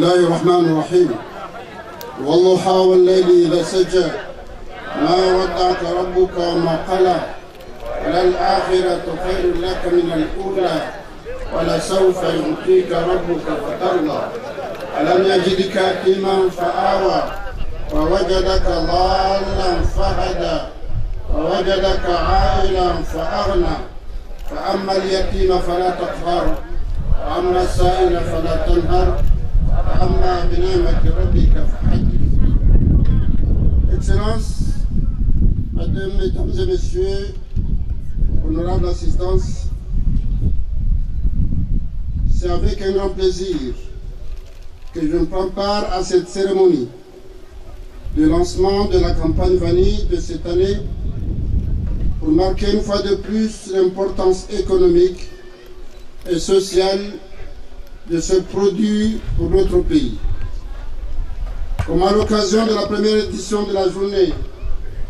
الله الرحمن الرحيم والضحى والليل إذا سجى ما ودعك ربك وما قلى وللآخرة خير لك من الأولى ولسوف يعطيك ربك فترضى ألم يجدك يتيما فآوى ووجدك ضالا فهدى ووجدك عائلا فأغنى فأما اليتيم فلا تقهر وأما السائل فلا تنهر وأما بنعمة ربك فحدث. Excellences, Mesdames et Messieurs, honorable assistance, c'est avec un grand plaisir que je prends part à cette cérémonie de lancement de la campagne vanille de cette année pour marquer une fois de plus l'importance économique et sociale de ce produit pour notre pays. Comme à l'occasion de la première édition de la journée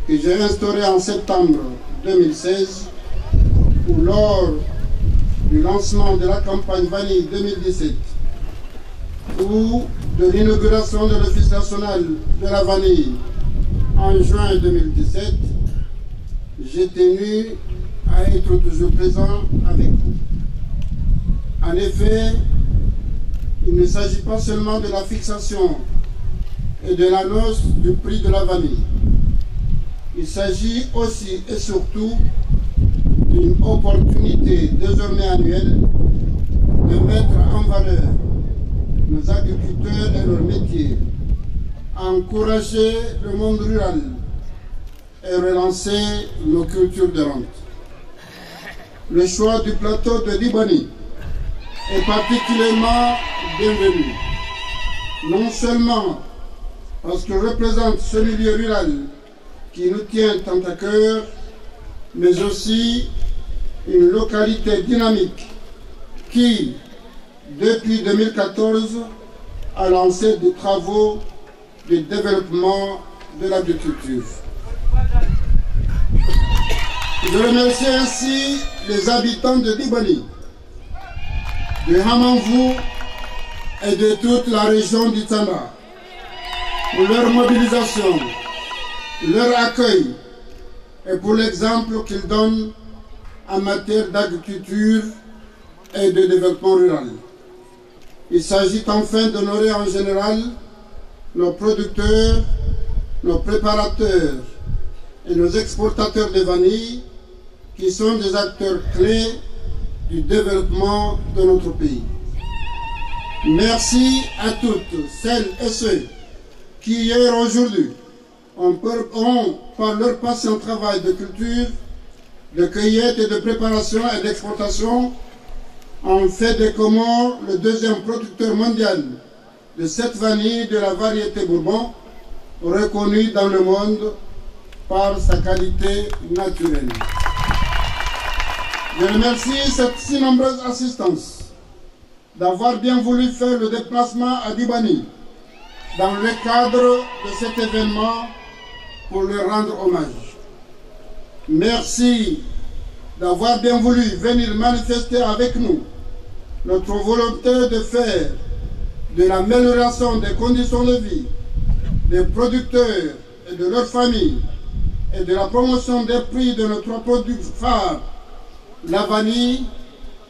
que j'ai instaurée en septembre 2016, ou lors du lancement de la campagne vanille 2017, ou de l'inauguration de l'Office national de la vanille en juin 2017, j'ai tenu à être toujours présent avec vous. En effet, il ne s'agit pas seulement de la fixation et de l'annonce du prix de la vanille. Il s'agit aussi et surtout d'une opportunité désormais annuelle de mettre en valeur nos agriculteurs et leurs métiers, encourager le monde rural et relancer nos cultures de rente. Le choix du plateau de Diboni est particulièrement bienvenu, non seulement parce qu'il représente ce milieu rural qui nous tient tant à cœur, mais aussi une localité dynamique qui, depuis 2014, a lancé des travaux de développement de l'agriculture. Je remercie ainsi les habitants de Diboni, de Hamamvou et de toute la région d'Itana pour leur mobilisation, leur accueil et pour l'exemple qu'ils donnent en matière d'agriculture et de développement rural. Il s'agit enfin d'honorer en général nos producteurs, nos préparateurs et nos exportateurs de vanille qui sont des acteurs clés du développement de notre pays. Merci à toutes celles et ceux qui hier aujourd'hui ont, par leur patient travail de culture, de cueillette et de préparation et d'exportation, ont fait des Comores le deuxième producteur mondial de cette vanille de la variété Bourbon, reconnue dans le monde par sa qualité naturelle. Je remercie cette si nombreuse assistance d'avoir bien voulu faire le déplacement à Diboni dans le cadre de cet événement pour leur rendre hommage. Merci d'avoir bien voulu venir manifester avec nous notre volonté de faire de l'amélioration des conditions de vie des producteurs et de leurs familles et de la promotion des prix de nos trois produits phares, la vanille,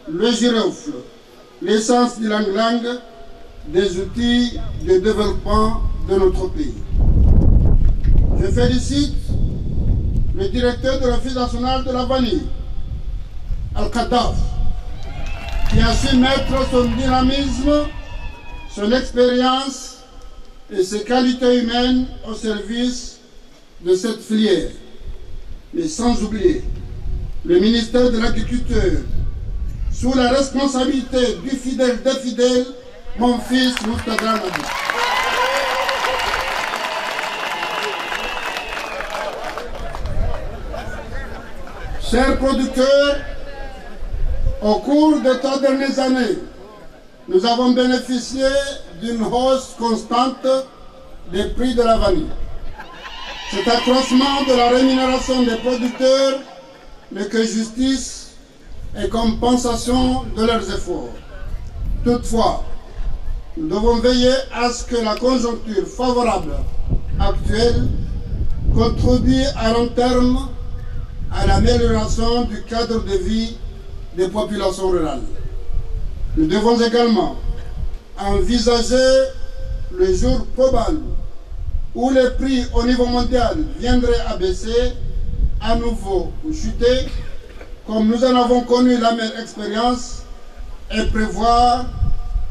le girofle, l'essence du lang-lang, des outils de développement de notre pays. Je félicite le directeur de l'Office national de la vanille, Al-Khaddaf, qui a su mettre son dynamisme, son expérience et ses qualités humaines au service de cette filière. Mais sans oublier le ministère de l'Agriculture, sous la responsabilité du fidèle des fidèles, mon fils Moustapha Nabou. Chers producteurs, au cours des 3 dernières années, nous avons bénéficié d'une hausse constante des prix de la vanille. Cet accroissement de la rémunération des producteurs n'est que justice et compensation de leurs efforts. Toutefois, nous devons veiller à ce que la conjoncture favorable actuelle contribue à long terme à l'amélioration du cadre de vie des populations rurales. Nous devons également envisager le jour probable où les prix au niveau mondial viendraient à baisser, à nouveau ou chuter, comme nous en avons connu l'amère expérience, et prévoir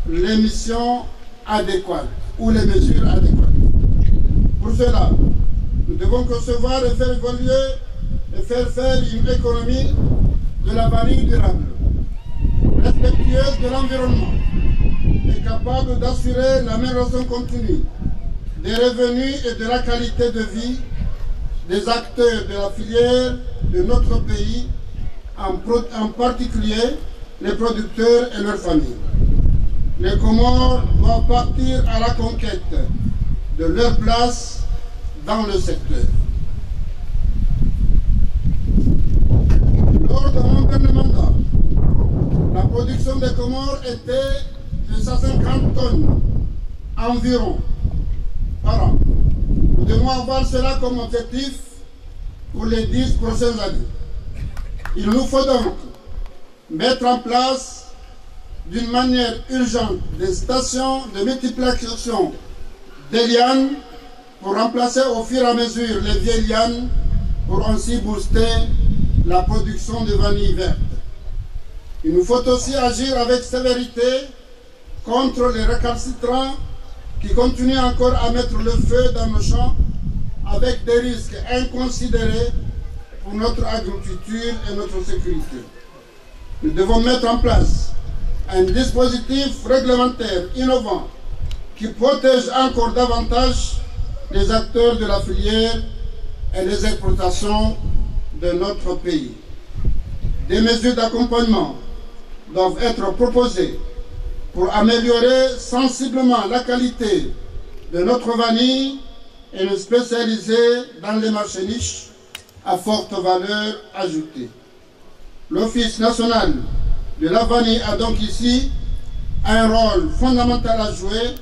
les missions adéquates ou les mesures adéquates. Pour cela, nous devons concevoir et faire évoluer et faire faire une économie de la vanille durable, respectueuse de l'environnement et capable d'assurer l'amélioration continue des revenus et de la qualité de vie des acteurs de la filière de notre pays, en particulier les producteurs et leurs familles. Les Comores doivent partir à la conquête de leur place dans le secteur. Lors de mon dernier mandat, la production des Comores était de 150 tonnes environ par an. Nous devons avoir cela comme objectif pour les 10 prochaines années. Il nous faut donc mettre en place d'une manière urgente des stations de multiplication des lianes pour remplacer au fur et à mesure les vieilles lianes pour ainsi booster la production de vanille verte. Il nous faut aussi agir avec sévérité contre les récalcitrants qui continuent encore à mettre le feu dans nos champs avec des risques inconsidérés pour notre agriculture et notre sécurité. Nous devons mettre en place un dispositif réglementaire innovant qui protège encore davantage les acteurs de la filière et les exploitations de notre pays. Des mesures d'accompagnement doivent être proposées pour améliorer sensiblement la qualité de notre vanille et nous spécialiser dans les marchés niches à forte valeur ajoutée. L'Office national de la vanille a donc ici un rôle fondamental à jouer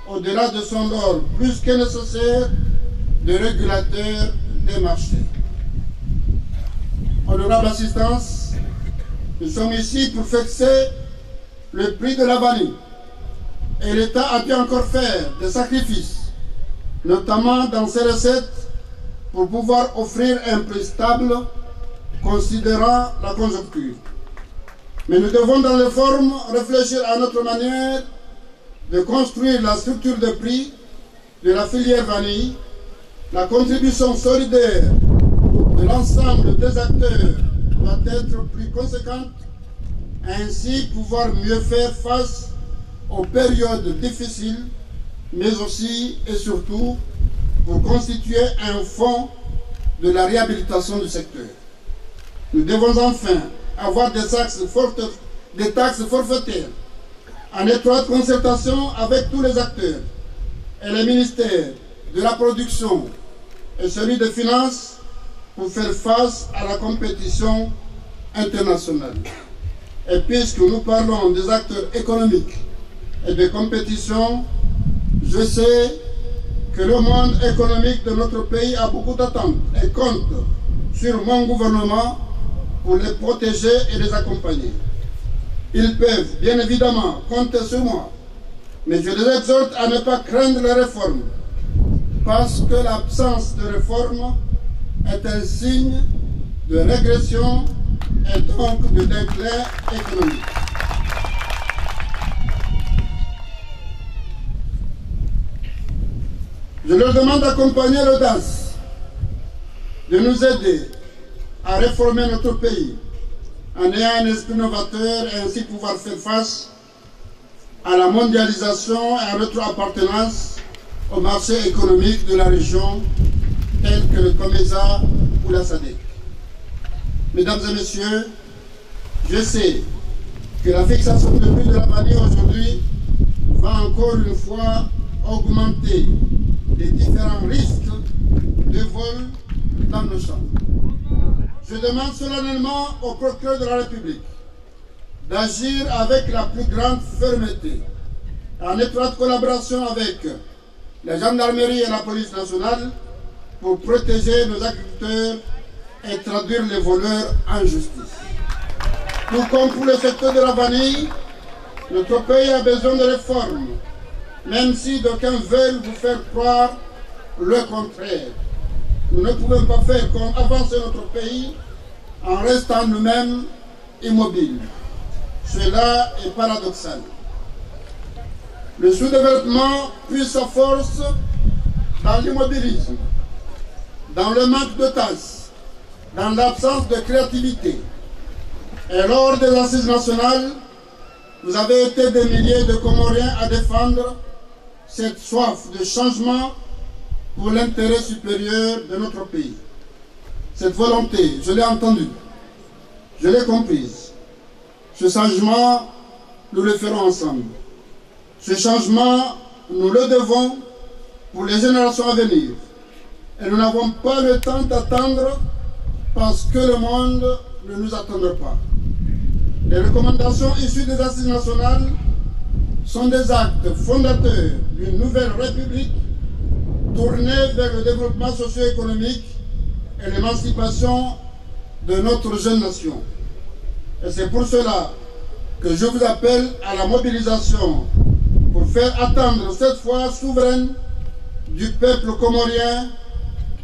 au-delà de son rôle plus que nécessaire de régulateur des marchés. Honorable assistance, nous sommes ici pour fixer le prix de la vanille et l'État a dû encore faire des sacrifices, notamment dans ses recettes, pour pouvoir offrir un prix stable considérant la conjoncture. Mais nous devons dans les formes réfléchir à notre manière de construire la structure de prix de la filière vanille. La contribution solidaire de l'ensemble des acteurs doit être plus conséquente, ainsi pouvoir mieux faire face aux périodes difficiles, mais aussi et surtout pour constituer un fonds de la réhabilitation du secteur. Nous devons enfin avoir des taxes forfaitaires en étroite concertation avec tous les acteurs et les ministères de la production et celui des finances pour faire face à la compétition internationale. Et puisque nous parlons des acteurs économiques et de compétition, je sais que le monde économique de notre pays a beaucoup d'attentes et compte sur mon gouvernement pour les protéger et les accompagner. Ils peuvent bien évidemment compter sur moi, mais je les exhorte à ne pas craindre les réformes, parce que l'absence de réforme est un signe de régression et donc de déclin économique. Je leur demande d'accompagner l'audace, de nous aider à réformer notre pays en ayant un esprit novateur et ainsi pouvoir faire face à la mondialisation et à notre appartenance au marché économique de la région tels que le COMESA ou la SADC. Mesdames et messieurs, je sais que la fixation du prix de la vanille aujourd'hui va encore une fois augmenter les différents risques de vol dans nos champs. Je demande solennellement au procureur de la République d'agir avec la plus grande fermeté en étroite collaboration avec la gendarmerie et la police nationale, pour protéger nos agriculteurs et traduire les voleurs en justice. Tout comme pour le secteur de la vanille, notre pays a besoin de réformes, même si d'aucuns veulent vous faire croire le contraire. Nous ne pouvons pas faire comme avancer notre pays en restant nous-mêmes immobiles. Cela est paradoxal. Le sous-développement puise sa force dans l'immobilisme, dans le manque de tâches, dans l'absence de créativité. Et lors des assises nationales, vous avez été des milliers de Comoriens à défendre cette soif de changement pour l'intérêt supérieur de notre pays. Cette volonté, je l'ai entendue, je l'ai comprise. Ce changement, nous le ferons ensemble. Ce changement, nous le devons pour les générations à venir. Et nous n'avons pas le temps d'attendre parce que le monde ne nous attendra pas. Les recommandations issues des assises nationales sont des actes fondateurs d'une nouvelle république tournée vers le développement socio-économique et l'émancipation de notre jeune nation. Et c'est pour cela que je vous appelle à la mobilisation pour faire attendre cette foi souveraine du peuple comorien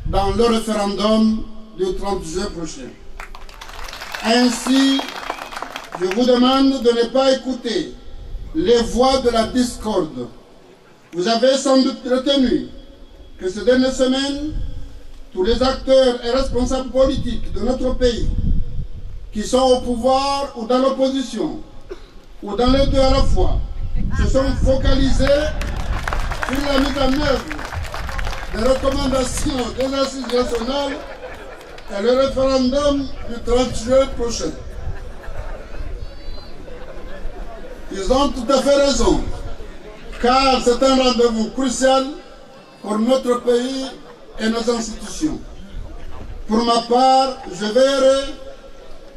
dans le référendum du 30 juin prochain. Ainsi, je vous demande de ne pas écouter les voix de la discorde. Vous avez sans doute retenu que ces dernières semaines, tous les acteurs et responsables politiques de notre pays, qui sont au pouvoir ou dans l'opposition, ou dans les deux à la fois, se sont focalisés sur la mise en œuvre des recommandations des assises nationales et le référendum du 30 juin prochain. Ils ont tout à fait raison, car c'est un rendez-vous crucial pour notre pays et nos institutions. Pour ma part, je veillerai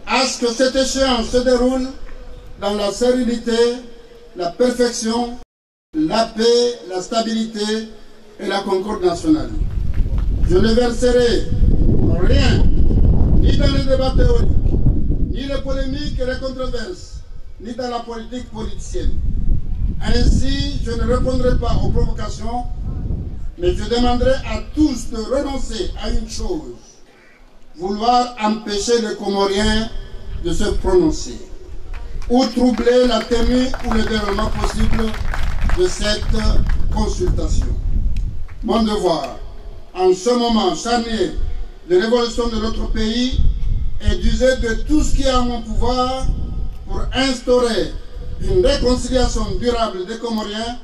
à ce que cette échéance se déroule dans la sérénité, la perfection, la paix, la stabilité et la concorde nationale. Je ne verserai rien, ni dans les débats théoriques, ni les polémiques et les controverses, ni dans la politique politicienne. Ainsi, je ne répondrai pas aux provocations, mais je demanderai à tous de renoncer à une chose: vouloir empêcher les Comoriens de se prononcer, ou troubler la tenue ou le déroulement possible de cette consultation. Mon devoir, en ce moment charnière de l'évolution de notre pays, est d'user de tout ce qui est en mon pouvoir pour instaurer une réconciliation durable des Comoriens,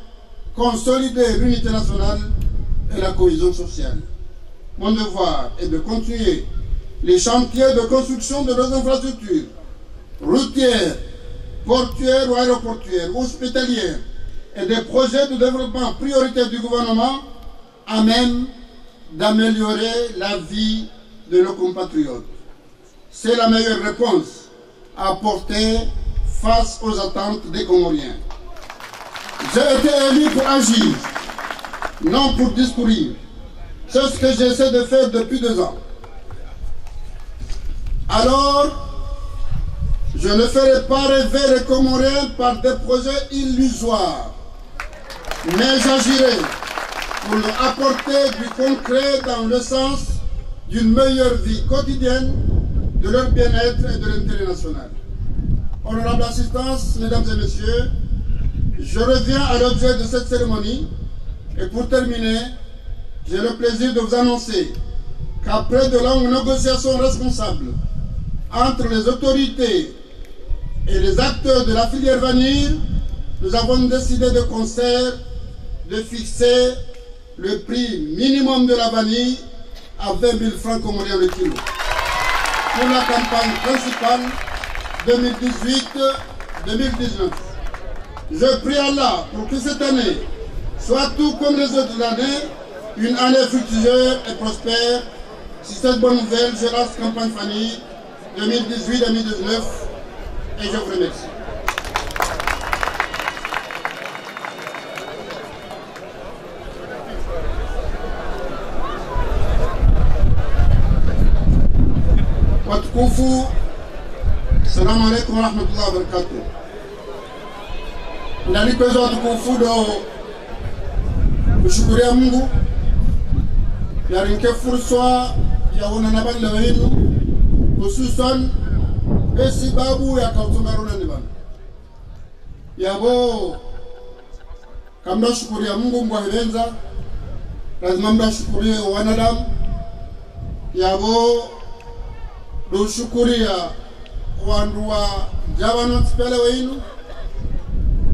consolider l'unité nationale et la cohésion sociale. Mon devoir est de continuer les chantiers de construction de nos infrastructures routières, portuaires ou aéroportuaires, hospitalières et des projets de développement prioritaires du gouvernement à même d'améliorer la vie de nos compatriotes. C'est la meilleure réponse à apporter face aux attentes des Comoriens. J'ai été élu pour agir, non pour discourir. C'est ce que j'essaie de faire depuis 2 ans. Alors, je ne ferai pas rêver les Comoriens par des projets illusoires, mais j'agirai pour leur apporter du concret dans le sens d'une meilleure vie quotidienne, de leur bien-être et de l'intérêt national. Honorable assistance, mesdames et messieurs, je reviens à l'objet de cette cérémonie et pour terminer, j'ai le plaisir de vous annoncer qu'après de longues négociations responsables entre les autorités et les acteurs de la filière vanille, nous avons décidé de concert de fixer le prix minimum de la vanille à 20 000 francs comoriens le kilo pour la campagne principale 2018-2019. Je prie Allah pour que cette année soit tout comme les autres années, une année fructueuse et prospère. Si cette bonne nouvelle, je lance campagne vanille 2018-2019 et je vous remercie. watukufu, assalamu alaikum warahmatullahi wabarakatuh. Ndalikweza watukufu do kushukuria Mungu yarinke fursa ya unanabali wenu hususan esi babu ya kautungaruna nibana yabo kamda shukuria Mungu mwahibenza lazima mda shukuria wanadamu yabo do shukuria wanduwa jabana tpele wenu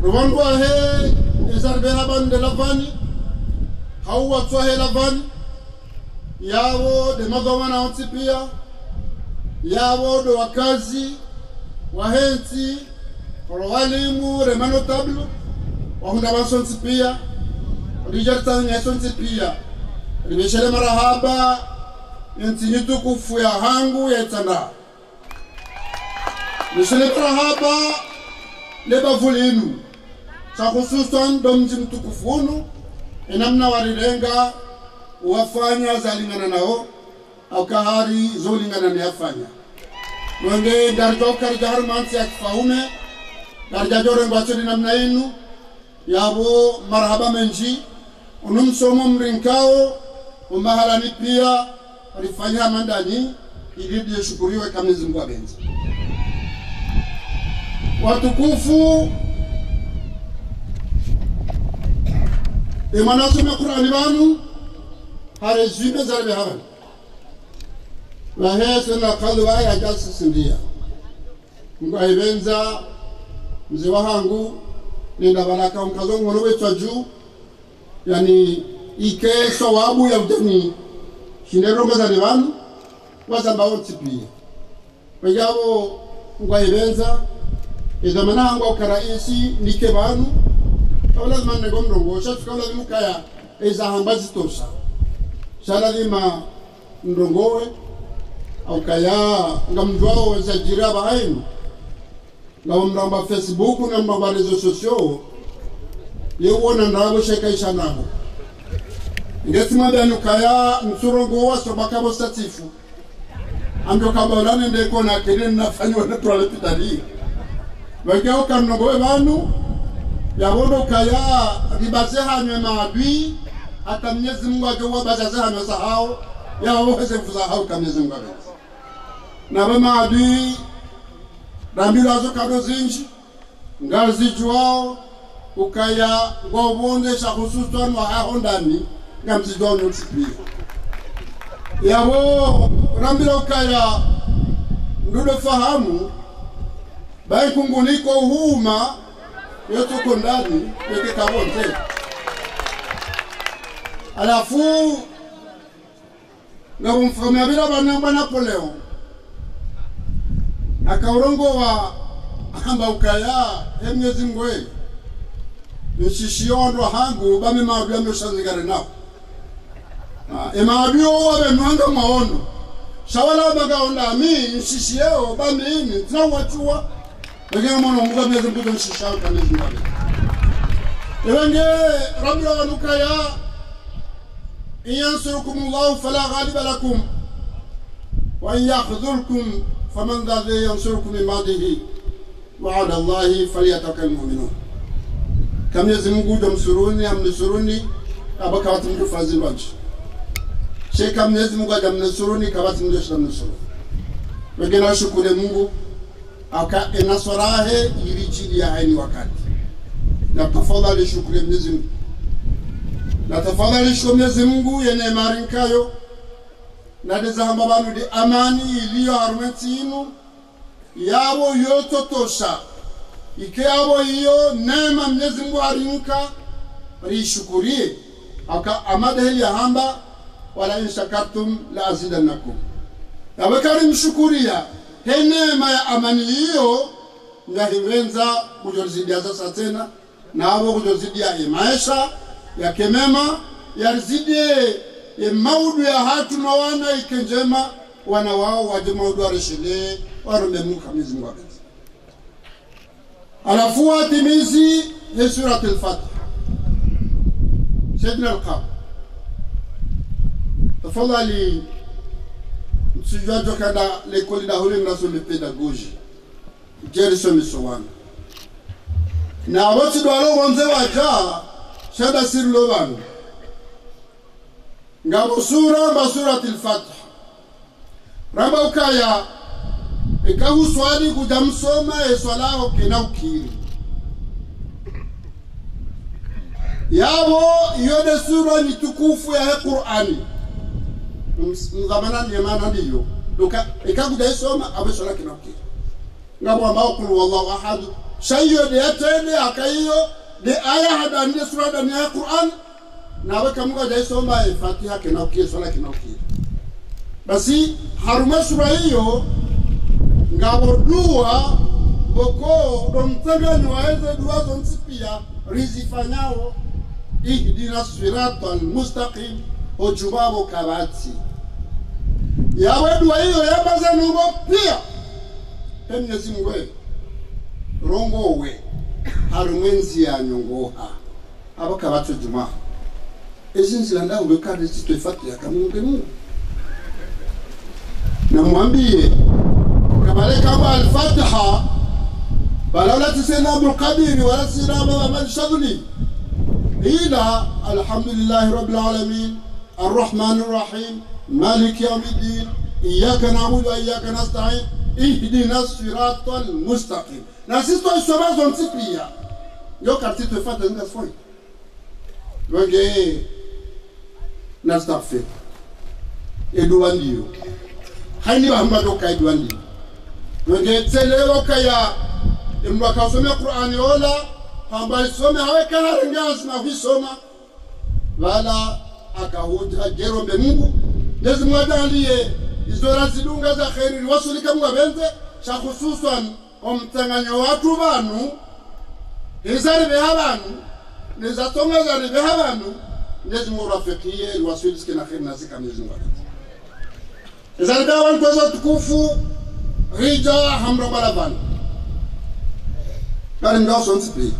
rwandwa he ezarbe habande lavani hawa twahe lavani yabo de madhawana otipia yabo do wakazi wahenti walimu remano tablo wahunda basonti pia rijarta ngesonti pia ribeshele marahaba yenti tukufu ya hangu ya tanda beshele marahaba leba vulinu sa hususan domji mtukufunu enamna warirenga wafanya zalingana nao au kahari zolingana ni afanya wenge darjo karjar mansi akfaume darja jore ngwachori namna inu yabo marhaba menji unumsomo mrinkao umahalani pia walifanya mandani ili shukuriwe kama Mwenyezi Mungu abenzi watukufu emanasome Qur'ani banu harezume zarbe haban la hesena kalwa ya jasi sindia ngo ibenza mzee wangu nenda baraka mkazo ngono wetwa juu yani ike sawabu ya utani shinderonga za banu wasamba otipia wajabo ngo ibenza ezamana ngo karaisi nike banu lazima ngomrongo shafika lazima kaya ezahambazi tosha lazima ndongowe au kaya ngamjwao za jiraba hainu ngamramba Facebook na mbamba rezo sosio yewona ndabo shekaisha nabo ngesima bano kaya msurongo wa sobakabo statifu amjo kabolane ndeko na kene nafanywa na toiletari wagao kanongowe banu yabono kaya ribaze hanywe maadui hata Mwenyezi Mungu ajowa bazaze hanywe sahau yao heze fusahau kama Mwenyezi Mungu abenzi na ba maadui rambila zo kado zinji ngazi juao ukaya ngobonde sha hususan wa hondani ngamzidono tsipi yabo rambila ukaya ndudo fahamu bai kunguniko huma yoto kondani yeke kabonte alafu ngabumfamia bila banamba Napoleon akaurongo wa amba ukaya Mwenyezi Mungu yishishiondo hangu bame maabia mshazigare nao emaabio wabe nwanga maono shawala bagaonda mi nshishio bame ini tunawachua wengine mwana Mungu Mwenyezi Mungu nshishao kama Mwenyezi Mungu wenge rabbi wa nukaya yansurukum Allah fala ghaliba lakum wa yakhzurkum faman dha yansurukum min ba'dihi wa 'ala Allah falyatawakkal mu'minun kama Mwenyezi Mungu domsuruni amnusuruni abaka watu mtu fazil wanchi sheka Mwenyezi Mungu adamnusuruni kabati mtu shamnusuru wengine shukuru Mungu aka enasarahe ilichili ya haini wakati na tafadhali shukuru Mwenyezi Mungu na tafadhali shukuru Mwenyezi Mungu yene marinkayo na dezahamba banu di amani iliyo harmetinu yabo yoto tosha ike yabo iyo neema Mwenyezi Mungu harinka rishukurie aka amadahili ya hamba wala in shakartum la azidannakum yabakari mshukuria he neema ya amani hiyo ngahiwenza kujozidia sasa tena na abo kujozidia maisha ya kemema yarizidie maudu ya hatu na wana ikenjema wana wao waje maudu arishile warumbe Mungu Mwenyezi Mungu abenzi alafu atimizi sura al-Fatiha Sayyidina al-Qab tafadhali sujua jokada l'école d'Ahoulim de pédagogie Jerry Somisowan na watu dwalo wanze waja shada sirlowan ngabo sura basuratil fath raba ukaya ikahu swali kujamsoma eswalao kena ukiri yabo yode sura ni tukufu ya Qur'ani mzamana ni maana ndiyo doka ikakuja isoma abeshola kena ukiri ngabo ambao kul wallahu ahad shayo de atende akayo de aya hada ni sura ndani ya Qur'an na weka mungu ajaisoma Fatiha kena ukiri swala kena ukiri basi haruma sura hiyo ngabo dua boko domtangani waeze dua zonsipia rizifanyao ihdina siratal mustaqim ojubabo kabati yawe dua hiyo yabaza nubo pia Mwenyezi Mungu rongowe harumwenzi ya nyongoha abakabatu juma ezinzilanda ubekade sitofati ya kamungu na mwambie kabale kama al-Fatiha balawla tisena Abdul Qadir wala sina Muhammad Shadhli ila alhamdulillahi rabbil alamin arrahmanir rahim maliki yawmiddin iyyaka na'budu wa iyyaka nasta'in ihdinas siratal mustaqim na sisto isoma zontipia yo kartito fata ngas foi wenge nastaghfir eduwandio haini bahambado kaidwandi wenge tselewa kaya imwaka usome Qur'ani ola hamba isome haweka haringas na kusoma wala akahuja jerombe Mungu lezi mwadaliye izora zidunga za khairi wasulika mwabenze cha hususan omtanganyo watu banu izari behabanu nizatonga zari behabanu lezi murafikiye wasulike na khairi nazika mzinga izari dawan kwa tukufu rija hamra balaban kari ndo sonsipi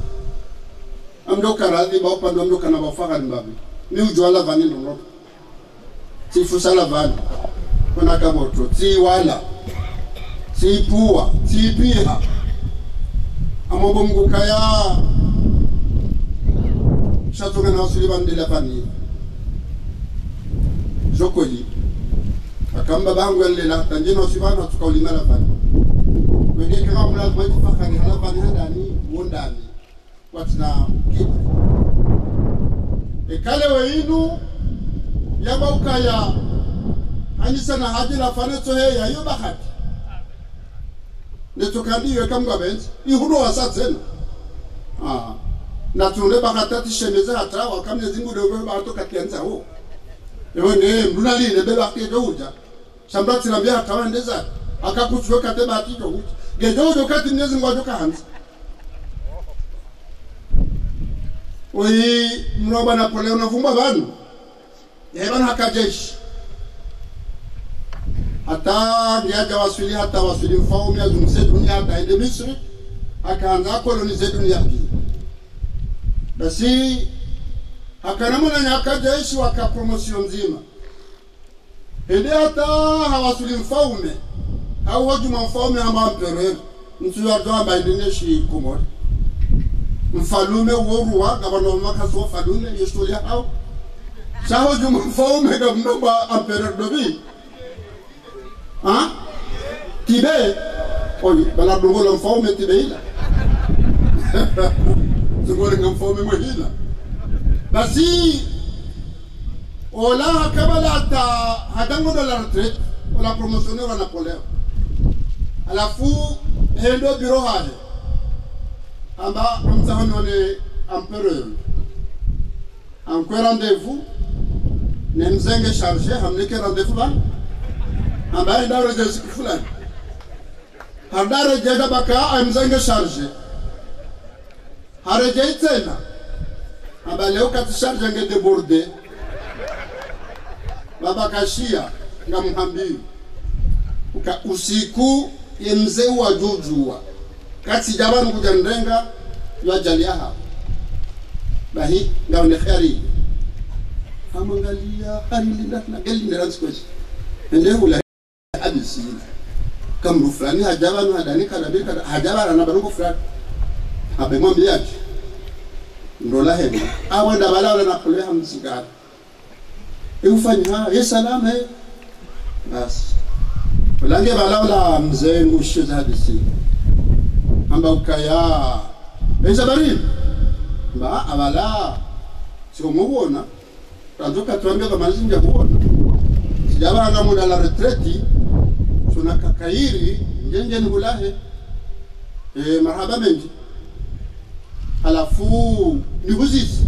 amdo karadi ba opando amdo kana ba faga mbabi ni ujwala vani ndo tifu sala vani kuna kamoto ti wala ti puwa ti piha amobo mgukaya shatoka na usuliban de la vani jokoli akamba bangu lela tanjino sibana tukaulinga la vani wenge kama mla kwa fakari hala vani handani wondani watina kitu ekale weinu yaba ukaya anisa na haji la faneto he ya yoba hati netokandiwe kamgwa benzi ihudo wasatena na tunde bakatati shemeza hata wakamne zingu dogo bato katianza ho ewe ne mduna lile beba kedo uja shambati na mbia hata wandeza akakuchwe kate bati jo uja gedo do kati mnyezi ngwa joka hanzi oi mroba Napoleon na vumba banu ebana hakajeshi hata ndiaja wasuli hata wasuli mfaume azumse dunia hata ende Misri akaanza kolonize dunia pili basi akaramuna nyaka jeshi waka promotion nzima ende hata hawasuli mfaume au wajuma mfaume ama empereur mtu ya doa baindineshi kumori mfalume uoruwa gabano makaso falume yestolia hao saho juma mfaume gabnomba empereur dobi Tibe, oye, bala dongo la mfaume tibe ila. Zungore nga mfaume mwe ila. Basi, ola hakabala ata hadango de la retraite, ola promotionne wa Napoleon. Alafu, hendo biro hale. Amba, mzahonone empereur. Ankwe rendez-vous, nemzenge chargé, hamneke rendez-vous lan. Ambaye ndaro jesi fulani handare jeda baka amzange charge hareje tena ambale ukati charge nge deborde baba kashia ngamhambi usiku yemzee wa jujua kati jabanu kujandenga yajalia hapa bahi ngaone khari amangalia hali na gali ndaransi kwa ende hula hadisi kama fulani hajaba na hadani kana bika hajaba na baruko fulani abemwambia yake ndo la hema awanda balala na kule hamsigara ufanya ya salama bas ulange balala mzee ngushiza hadisi amba ukaya ezabari ba abala sio muona tanzoka tuambia kama zinja kuona sijaba na muda la retraite tuna kakairi njenje ni hulahe marhaba mengi alafu nibuzisi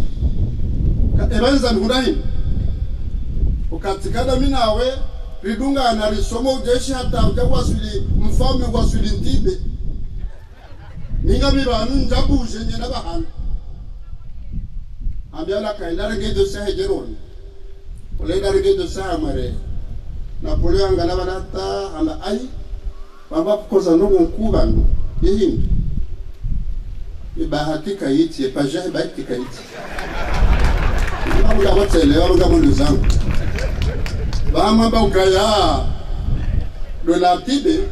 ebanza ngurahi ukatikada minawe ridunga na risomo ujeshi hata ujawasili mfalme wasili ntibe ninga mibanu njabuje nyena bahana ambiala kaila regedo sahe jeroni oleda regedo sahe mare Napoleon ngalaba nata ala ai baba koza nongo nkubano yini ibahati kaiti epaja ibahati kaiti ngamuda batelewa ngamuda zangu bama baukaya dola tibe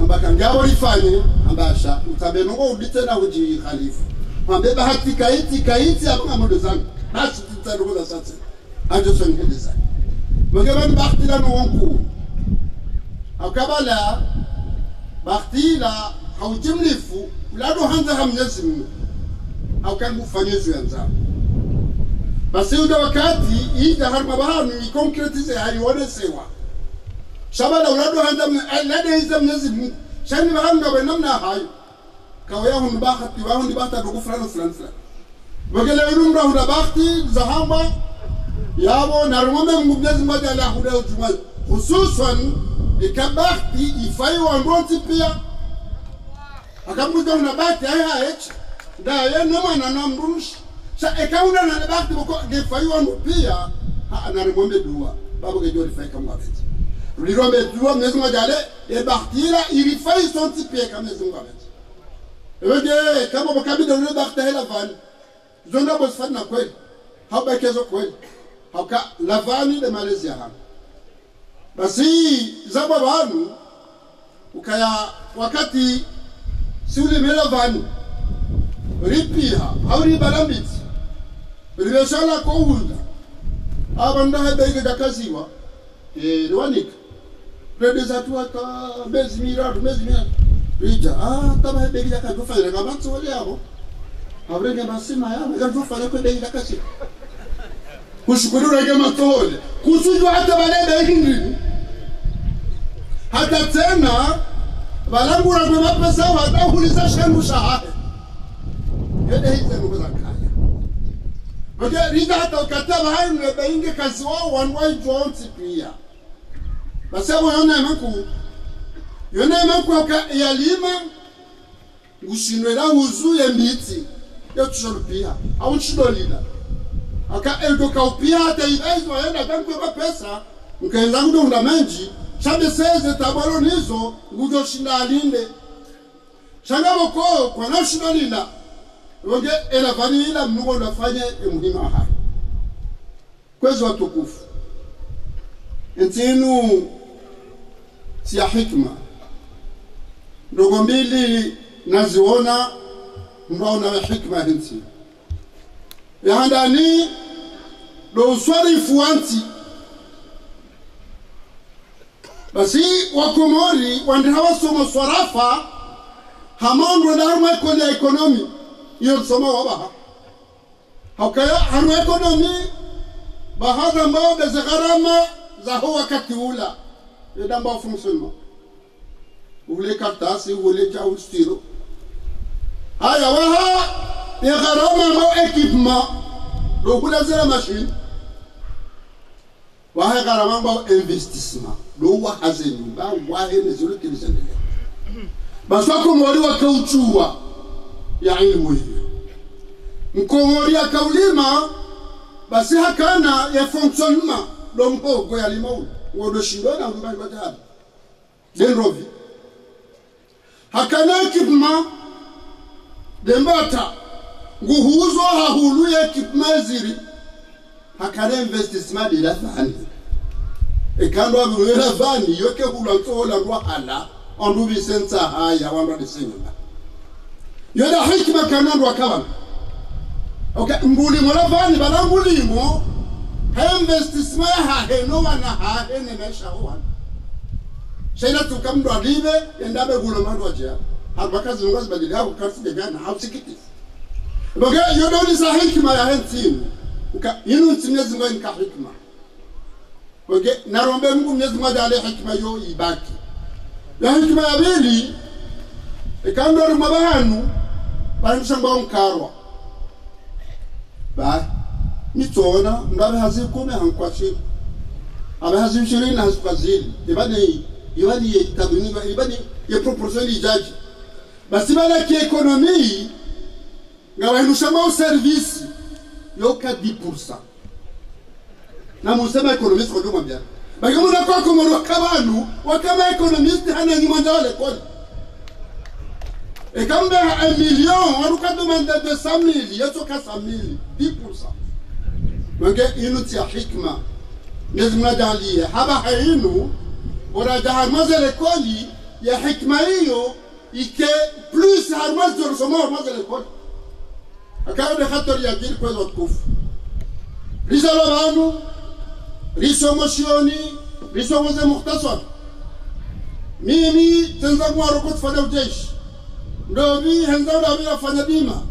ambaka ngabo lifanye ambasha utabe nongo udite na uji khalifu ambe bahati kaiti ngamuda zangu basi tutaruza sasa ajo songeleza Mwengeban bakti la nonku akabala bakti la haujimlifu ulado hanza hamnyezimu aukangu fanyezu yanza basi uda wakati ida harma bahanu ikonkretize haiwone sewa shabala ulado hanza lade hiza mnyezimu shani bahanu nga wenamna hayo kawaya hundu bakati wa hundi bakta doku fulani mwengele unumra huda bakti zahamba yabo narumome mubnezi mmoja la huda utumai hususan ikabakti ifai wandonti pia akamuza unabakti haya echi da ye nama na namrush sa ekauna na bakti boko gefai wandu pia narumome dua babu gejori fai kama beti rirombe dua mnezi mmoja le e bakti la irifai sonti pia kama mnezi mmoja ewege kama bakabida ule bakti hela vani zonda bosfani na kweli haba kezo kweli hauka lavani de Malaysia hapa basi zaba banu ukaya wakati siuli melavani ripiha hauri balambiti ribeshala ko hunda abanda habege dakaziwa rwanika redeza tuaka mezi miratu rija kama habege dakafanya kama tsole yabo abrenge basima yabo yakufanya ko habege dakaziwa kushukuru rege matole kusujwa hata balenda hindri hata tena balangu na kwa mapesa hata hulisa shangu shahahe yede hizi nguza kaya Maka rida hata ukataba hayo mnebainge kazi wao wanwai juonti pia basebo yona emanku ya lima ngushinwela huzu ya miti ya tushorupia au chidolila aka eldoka upia hata ibaizo waenda kwa pesa mkaenza ngudo undamenji shabe seze tabalo nizo ngudo shinda alinde shangabo ko kwa na shinda lila Wonge elavani ila mnugo unafanya muhimu haya kwezi watukufu entinu siya hikma ndogo mbili naziona mbaona wa hikma hinti ya handani do uswari fuanti basi wakomori wandi hawa somo swarafa hamondo daruma kwenye ekonomi iyo soma wabaha hakaya hanu ekonomi bahadha mbao beze gharama za huwa wakati ula yeda mbao funksiyonma ule kartasi ule chau stiro haya waha ya gharama mbao ekipma do kula zera machine waha gharama mbao investissement do wahazeni mbao wahe nezulu kilisendele baswako mwari wa kauchua ya ilmu hiyo mkomori ya kaulima basi hakana ya fonctionnement dompogo ya limau wodo shindona mbali batali denrovi hakana ekipma dembata nguhuzo hahulu ya ekipma ziri hakana investissement de la fani Et quand on a vu la vanne, il y a que vous l'entendez la loi Allah, on nous dit c'est ça, il y a un dessin. Il y a la hikma quand on doit kavam. Ok, mbuli mo la vanne, bala mbuli mo, investissement ha heno wana ha hene mesha wana. Shaina tukamdo alibe, endabe gulomando ajia. Albakazi ngozi badili hapo kasi de gana hausikitifu. Donc yo doni sa hikma ya hentini. Yinu ntimezi ngo nika hikma. Okay, narombe Mungu Mwenyezi Mungu ale hikma yo ibaki. Ya hikma ya pili ikando rumabanu banisanga onkarwa. Ba nitona ngabe hazikome hankwashi. Abe hazishiri na hazifazili. Ibani yetabuni ibani ye proportion ijaji. Basi bala ki économie ngabe nushama au service yoka 10%. Na musema économiste kwa kama bia. Baki muna kwa komoro kabanu wakama économiste hana ni mwanda wale kodi. Et quand on a 1 million, on a demandé 200 000, il y a 100 000, 10%. Donc il nous tient hikma. Nous sommes dans l'île. Haba haïnou, on a déjà harmonisé l'école, il y a hikma iyo, il y a plus harmonisé de recevoir harmonisé l'école. Quand on a fait le yagir, quoi d'autre kouf. Risalobanu, risomotioni, risomoze muhtasar. Mimi, tenzamu arokot fana ujesh. Ndobi henza ndobi afanya bima.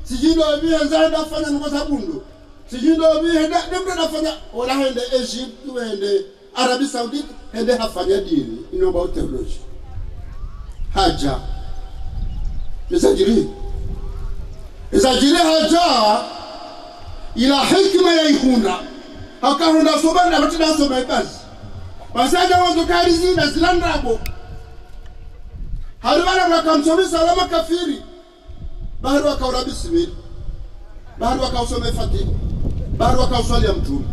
Siji ndobi henza ndafanya ngosabundo. Siji ndobi henda dembe ndafanya wala hende Egypt, hende Arabie Saoudite, hende hafanya dini. Inomba theology. Haja. Isajiri haja ila hikma ya ihunda. Hakahunda sobanda batina soba ikazi. Basaja wazo karizi na zilandrabo. Haribana wakamsomi salama kafiri. Bahari wakaurabi simili. Bahari wakausome fatih. Bahari wakauswali ya mtume.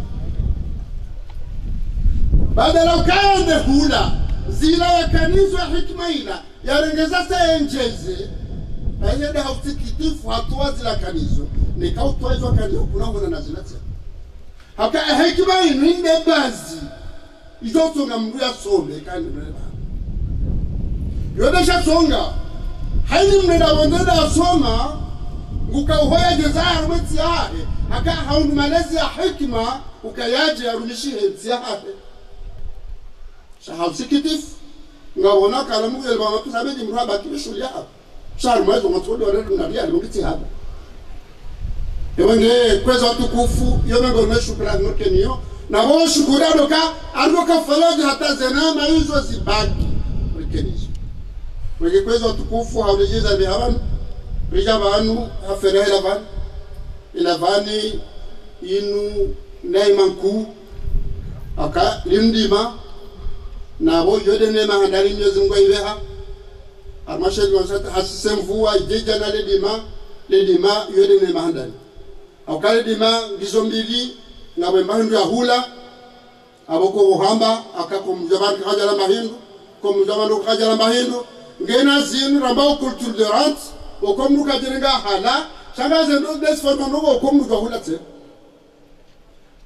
Badala ukaende hula. Zila ya kanizwa hikma ila. Ya rengeza sa enjeze. Na yende hautikitifu hatuwa zila kanizo. Nika utuwa hizo kanizo kuna huna na zinati. Haka hikma inu inde bazi. Izo tunga mru ya some. Kandi mreba. Yodesha songa. Haini mneda wandeda soma. Nguka uhoya jezaa rumeti yahe. Haka haundu malezi ya hikma. Ukayaji ya rumishi henti yahe. Shahausikitifu. Nga wana kalamu yelba mapisa beji mraba kibishuli yahe. Sharumazo matodi waredu naria alimukiti haba. Yewenge kweza watukufu. Yewenge ume shukrani noke niyo. Na wao shukura adoka faloji hata zenama hizo zibaki. Rikenizo. Wenge kweza watukufu haulejeza bihawan. Rija vanu hafere ilavan. Ilavani inu naimanku. Aka lindima. Na wao yode nema handari mnyezi mgwa iweha. Armasheli wansata hasisemvua ijeja na ledima yode nema handari. Aka ledima gizombili na wembahindu ya hula. Aboko uhamba akako mjabani kajala mahindu. Komujamano kajala mahindu. Ngena zinu rambao culture de rente. Okomru kajiringa hala. Shanga zendo desformano okomru kahula te.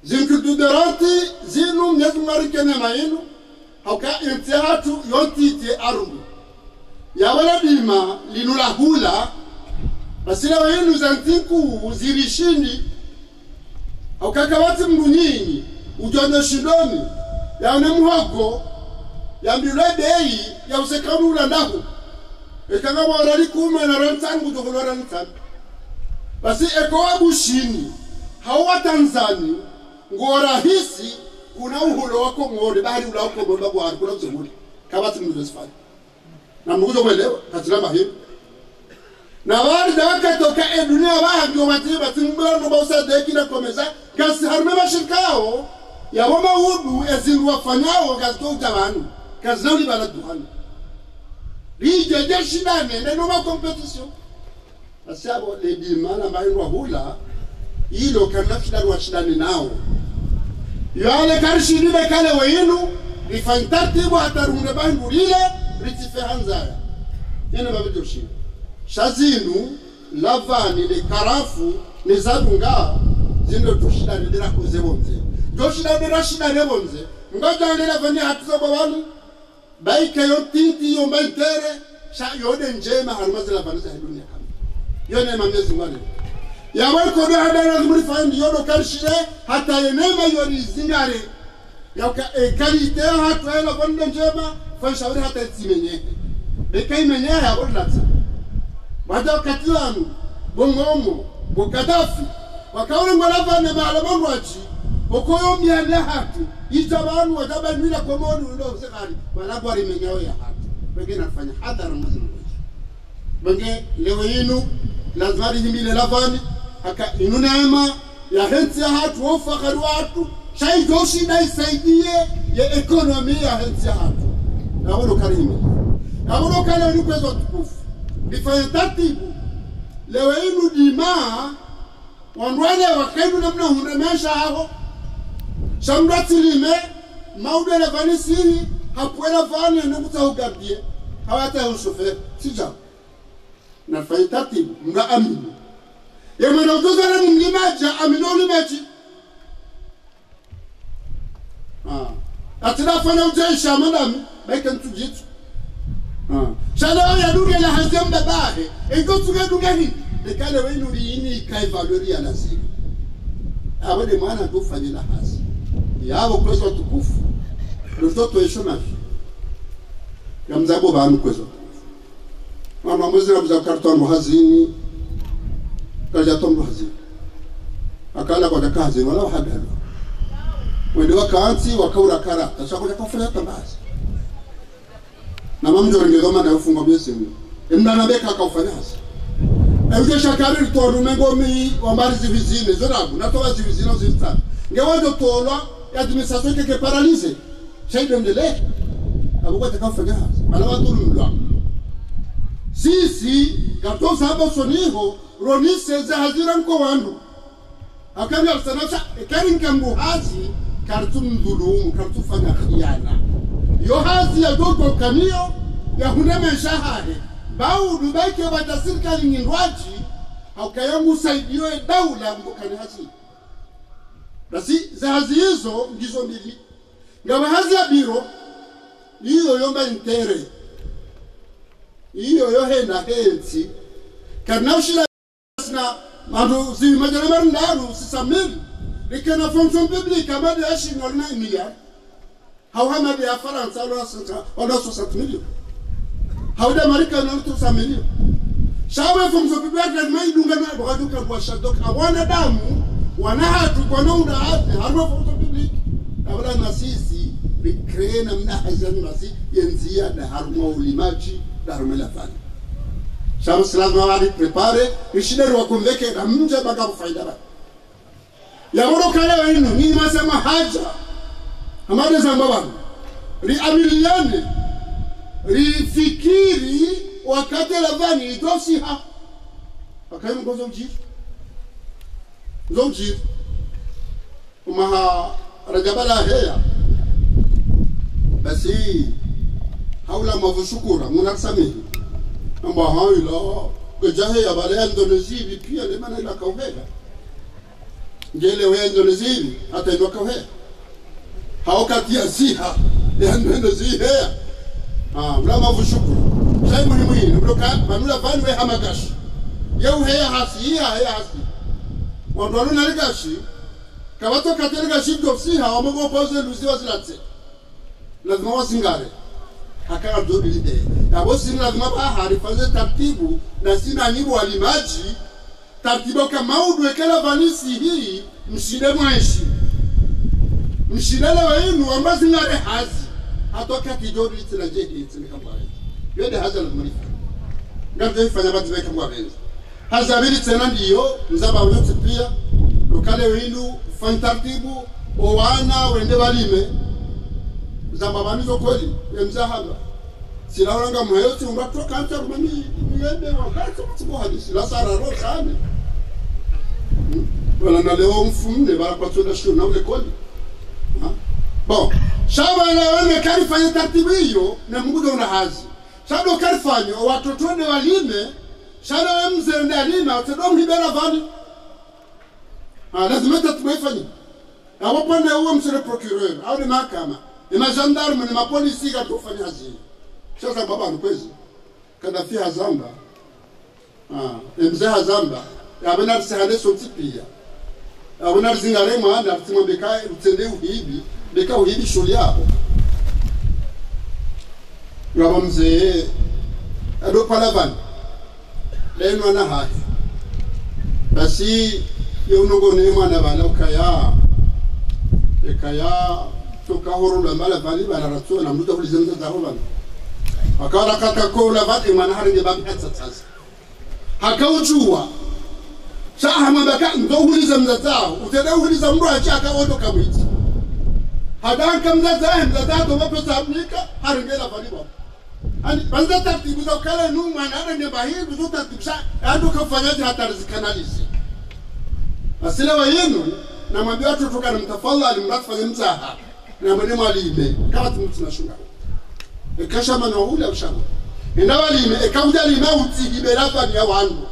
Zinu culture de rente. Zinu mnyezu marikene mahinu. Hauka intihatu yonti ite arungu. Ya wala bima linula hula. Basila mahinu zantinku zirishini. Ukakawati mdunyini, ujone shidoni, ya unemuhoko, ya mbilebei, ya usekamu ulandahu. Ekanga warali kuma na rantangu jokolo rantangu. Basi ekowa bushini, hawa Tanzani, ngora hisi, kuna uhulo wako ngori, bahari ula wako ngori babu wari, kuna mzumuli. Kawati mduzifani. Na mguzo mwelewa, katina mahimu. Na wali dawaka toka dunia wahangi wamatiba timbula nubausa deki na komeza kasi harumeba shirikao ya wama hudu ezingu wafanyao kasi to utabanu kasi nauli bala duhani rije jeshidane nenoma competition asiabo ledimana mahirwa hula ilo kanafidani wa shidani nao yale karishidine kale wa inu rifantartibu hatarunde bahingu lile ritife hanzaya yene mabido shini Shazinu, lavani, le karafu, le zadunga, zino toshida nidira kuze bonze. Toshida nidira shida ne bonze, ngoja ngela vani hatuza bwanu baike yotinti yomba intere sha yode njema harumazela vani za dunia kama yone mamezi ngale ya wako do hadara zimrifandi yodo karshire hata yenema yori zingare ya kalite hatu ela vani njema fa shauri hata tsimenye bekai menye ya orlatsa wada katlanu bongomo bokadafi wakaona ngalafa na malamangu achi okoyo miane hatu itabanu watabanwila komoni ndo sekali walabu alimenyewa ya hatu benge nafanya hadhara mzima benge leo yinu lazima himile lavani haka inuneema ya hensi ya hatu ofakari watu shaidoshi na isaidie ya ekonomi ya hensi ya hatu na wano karimi na wano kale unikwezo tukufu nifanya tatibu leo yinu dima wanwale wakaidu namna hundamesha hao shamrati lime maude la vanisi hapuela vani anakuta ugardie hawata ushofer sija na faitati mga amini yemana uzozara mlimaja aminoni maji atina fanya ujaisha madami baika ntujitu shala ya duge la hazem babahe ego tuge duge hi dekale wenu riini kai valori ya lazima awade maana tufanye la hasi yabo kwezo tukufu ndoto eshomaji yamzabo banu kwezo mama mwezera mza karton muhazini kaja tom muhazini akala kwa kazi wala hadalo wende wakaanti wakaura kara tashakoja kufanya tambazi na mamjo ngegoma na ufungo mwesimu ndana beka akafanya hasa ewe shakari toru mengomi wambari zivizine zorabu natoa zivizine zivitatu ngewajo tolwa administration keke paralysé chaido ndele abuko takafanya ala watu mlwa sisi gatoza hapo soniho ronise za hazira nko wandu akabya sanasha ekarinka mbuhazi kartum dhulum kartufanya khiyana yo hazi ya dogo kamio ya hunema shahade bau dubaike wa serikali ngindwaji haukayangu saidiyo daula mbokani hasi basi zahazi hizo ngizo mbili ngawa hazi ya biro hiyo yomba intere hiyo yohenda hensi kanaushila na madu zi majalama ndaru sisamili likena fonction publique amade ya Chine na milliard hawama ya France wala 60 million hawda Amerika na 300 million shawe fonction publique na maidunga na bwaduka kwa shadok awana damu wanahatu kwa naunda ate harwa fonction publique abala na sisi bikre na mna hazani masi yenzia na haruma ulimaji da harumela fani shawe lazima wadi prepare ishidero wakumveke na mje baka kufaida ba ya moroka leo ino ni masema haja amade zambabani ri amiliane ri fikiri wakati lavani idosi ha akaye mgozo mjiri umaha rajabala heya basi haula mavushukura munaksamihi amba haila gejahe ya bale Indonesia pia le mana ila kauhela ngele wa Indonesia hata ndo kauhela haokati ya siha ya Indonesia mla mavushukura sai muhimu bloka manula vanwe hamagashi yau heya hasi ya heya hasi wandwalo naligashi kawato katelega shidofsi hawamogo pose luzi wazilate lazima wasingare hakara dobi lide yabo sina lazima ba harifaze taratibu na sina nibu walimaji taratibu kama udwekela vanisi hii mshinde mwanshi mshindele wenu ambazi ngare hazi hatoka kijori itila jehi itila kambare yode haza lazima ngande fanya bati beka mwabenzi haza bili tena ndiyo mzaba wote pia lokale wenu fanya taratibu owana wende balime zamba banizo kweli mzahaba silauranga mwayote umatoka hata rumani niende wakati mtuko hadisi la sara ro sana wala na leo mfumne bala kwa tsoda shule na ule kweli bon shaba na wale kalifanya taratibu hiyo na Mungu una hazi shaba kalifanya watoto wende walime shaba mzee ndalima utadom hibera vani lazima tatubefanya awapande uwe monsieur le procureur au ni mahakama ni magendarme ni mapolisi katufanya hazi sasa baba nkwezi kada fi hazamba mzee hazamba abana sihane soti pia abana zingare mwana atimwe beka utende uhibi beka uhibi shuli yako yaba mzee ado palavan leno na haki basi yonogo ne mwana bana ukaya ekaya tukahoro la mala bali bana ratso na mduta kulizemza zahoban akara kakako la vati mwana haringe babi hatsatsasa hakaujua saha mabaka ndo kulizemza zao utende kulizemza achaka ondo kamwiti hadanka mzazaa ndo mapesa amnika haringe la bali baba ani banza taratibu za kala nu mwana haringe bahi buzuta tibsha ando kafanyaje hatarizikanalis asila wa yenu na mwambia watu tukana mtafadhali mrafanye mzaha na mwalimu alime kama tunashunga ekasha mana hula ushama indawa lime ekauja lime utihiberafa ni wangu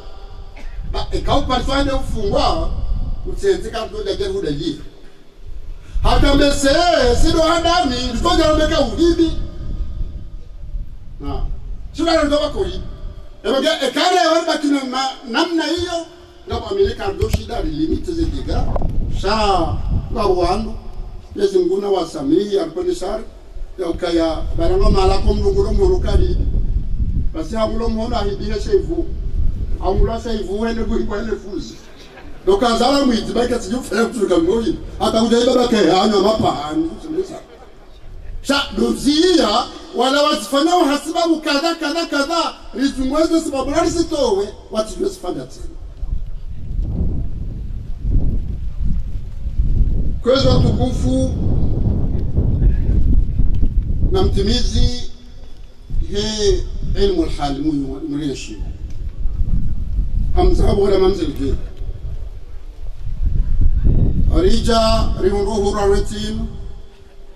ekau parfane ufungwa utenzeka ndoja jeru dali hata mbese sido handani ndoja mbeka uhibi na shukara ndo wako hivi ekale wamba kina namna hiyo ngabo Amerika ndo shida limite zediga sha ngawano yezinguna wasamihi alponisar yakaya baranga malako mlunguro murukali basi hamulo mona hibihe shevu amula shevu ene kuikwele fuzi dokazala mwiti baka sijufanya kutuka ngoyi hata ujaiba baka hanywa mapahani semesa sha dozia wala wasifanya hasibabu kadha rizungweze sababu alisitowe watu wasifanya tena kwezi watukufu na mtimizi he ilmu alhali mreshi amzahabu wala manzil ke arija rihunruhu raretin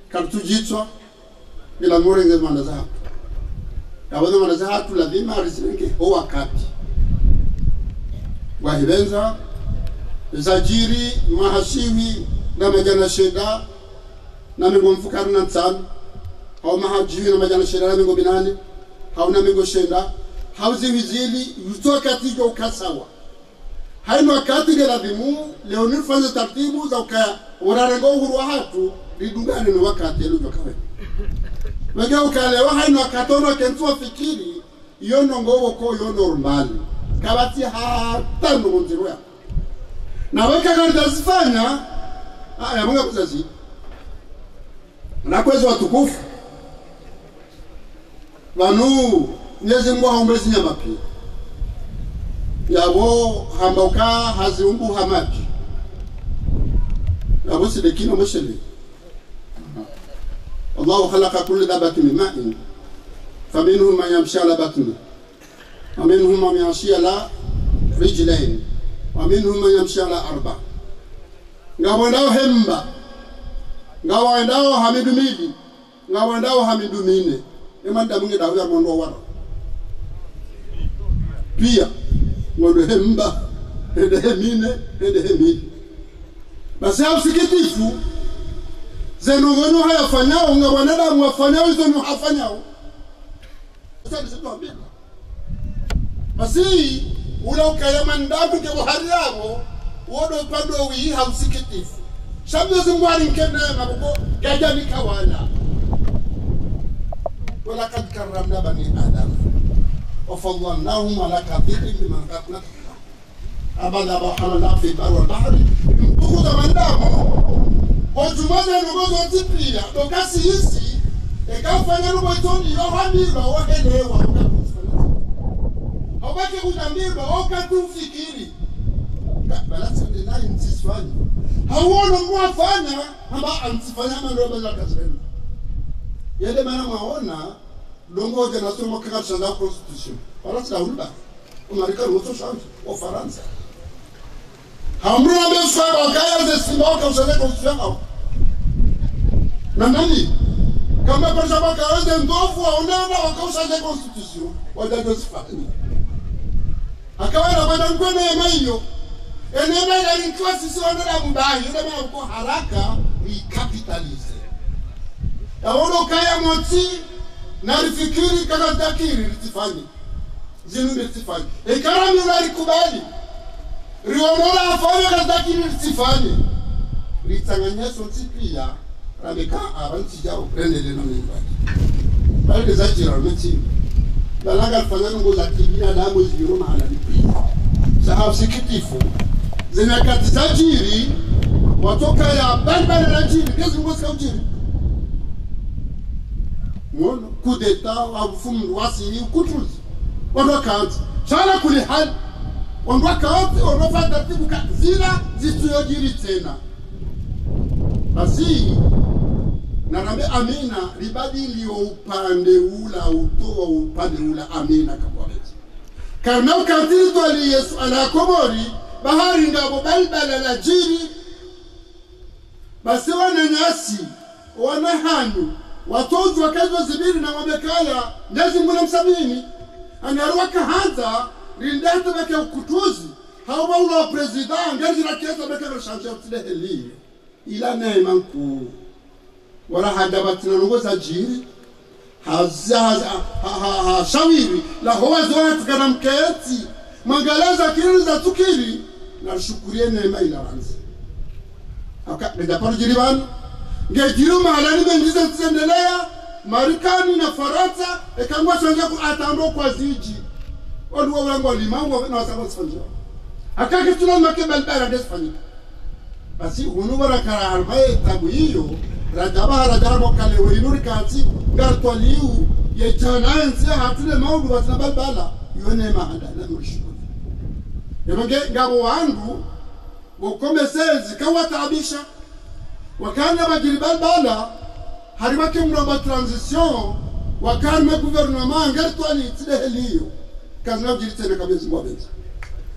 kartujitwa bila morenge manazahatu kabadha manazahatu lazima arisinike ho wakati wahibenza zajiri mahashiwi na majana sheda na mingo mfukari na tsanu hau mahajiwi na majana sheda na mingo binane hau na mingo sheda hau ziwizili yutoka tiga ukasawa hainu wakati gela dhimu leo nifanya tartibu za ukaya urarengo uhuru wa hatu lidungani ni wakati ya lujo kawe wege ukalewa hainu wakatono kentuwa fikiri yono ngogo ko yono umbali kabati hata ndo mziru ya na weka ganda zifanya ya munga kuzazi na kwezi watukufu wanu nyezi mwa humbezi nyamapi yabo hambauka haziumbu hamaki yabo sidekino msheli Allah khalaqa kulli dabatin min ma'in faminhum man yamshi ala batni wa minhum man yamshi ala rijlayn wa minhum man yamshi ala arba' ngawandao hemba ngawandao hamidumidi ngawandao hamidumine emanda munge dawo ya mondo wara pia ngodo hemba ende hemine basi usikitifu zenogono hayafanyao ngabwanada mwafanyao hizo ni hafanyao sasa nisituambia basi ula ukayama ndabu ke buhari yabo wodo pando wi hausikitifu shabyo zimwari nkene mabuko gajani kawala wala kad karramna bani adam wa fadlalnahum ala kathirin mimman khalaqna abada bahrana fi bar wal bahr bukuda mandamu ojumaza ngozo tipia dokasi hisi ekafanya rubo itoni yo hamiro wahelewa ukakufanya hawake kutambirwa wakatufikiri balasa ndani mtiswani hauona mwafanya haba antifanya mambo za kazini yale maana maona dongo je nasoma kaka shanga constitution wala sa ulba umarika roto change au faransa hamruna be sawa kaya ze simba kwa shanga constitution na nani kama kwa sababu kaanza ndovu waonana wakausha constitution wajadosifani akawa na bwana ngone ya mayo enema inalinkiwa sisi wandela mbahi enema uko haraka ikapitalize yaona ukaya moti na rifikiri kama dakiri litifanye zinu litifanye ikarami unalikubali rionora afanya kama dakiri litifanye litanganya sonti pia rabeka abanti jao prende leno mbali bali zajira mti dalanga fanyana ngoza kibina damu ziro mahala lipi sahau sikitifu zinakati zajiri watoka ya balbala na jiri kezi ngoza ujiri mwono kudeta wafumu wasiri ukutuzi wandwa kaanti chala kuli hali wandwa kaanti wanofa tartibu zila zituyojiri tena basi narambe amina ribadili upande ula utoa upande ula amina kabwabeti karna ukatili twali Yesu ala komori bahari ngabo balbala la jiri basi wananyasi wanahanu watoto wakazo zibiri na wamekaya ndezi mbona msabini anarwaka hanza rindata bake ukutuzi hawa ula president ngazi rakeza bake rashanja utile ila neema nkuu wala hadabatina nongoza jiri shawiri la huwa zoa tukana mketi mangalaza kiri za tukiri na shukurie neema ila ranzi nidaparo jiri wanu ngejiru mahalani bengiza tsendelea Marikani na Faransa ekangwa shanja kuatando kwa ziji oduwa wangu limangu na wasaba sifanja akake tuna make balbara desfanyika basi unubara kara arbaye tabu hiyo rajaba kale weinuri kati gartwaliu ye chanansi hatule maudu wasina balbala yone mahada na murishiko yabage ngabo wangu bokomesezi kawatabisha wakana bajiri balbala harimake mraba transition wakana gouvernement gartwali tideheliyo kazna jirtene kabezi mwabenza